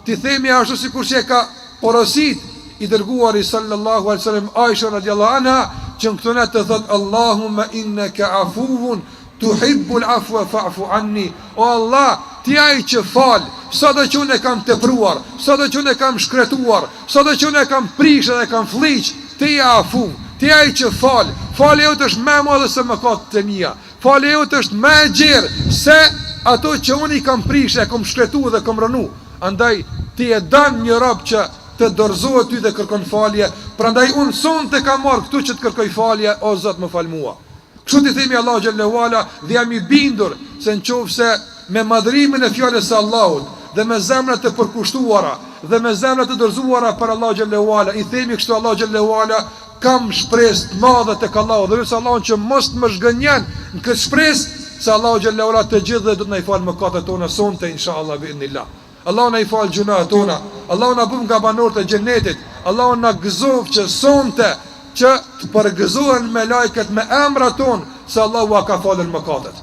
Ti themi ashtu sikur që e ka porosit i dërguari sallallahu alaihi wasallam Aisha radiallahu anha, që në këto të thot Allahumma innaka afuwun tuhibbul afwa fa'fu anni. O Allah, ti ai që fal, sado që unë e kam tepruar, sado që unë e kam shkretuar, sado që unë e kam prishë dhe kam fliq, ti e afu, ti ai që fal. Falja jote është më e madhe se mëkatet e mia. Falja jote është më e gjerë se ato që unë i kam prishë, e kam shkretuar dhe kam rënu. Andaj ti e dan një rob që të dorëzohet ty dhe kërkon falje. Prandaj unë sonte kam marrë këtu që të kërkoj falje, o Zot më fal mua. Kështu ti themi Allahu xhallahu ala, dhe jam i bindur se nëse me madhrimin e fjalës së Allahut dhe me zemrat të përkushtuara dhe me zemrat të dorëzuara për Allahu xhallahu ala, i themi kështu Allahu xhallahu ala, kam shpresë të madhe tek Allahu, dhe lutem Allahun që mos të më zgënjen në këtë shpresë, se Allahu xhallahu ala të gjithë dhe do të na i falë mëkatet tona sonte inshallah bi'idhnillah. Allahu na i falë gjunahet tona, Allahu na bëm nga banorët e xhenetit, Allahu na gëzov që sonte që të përgëzohen me lajket me emrat tonë, se Allahu ka falur mëkatet.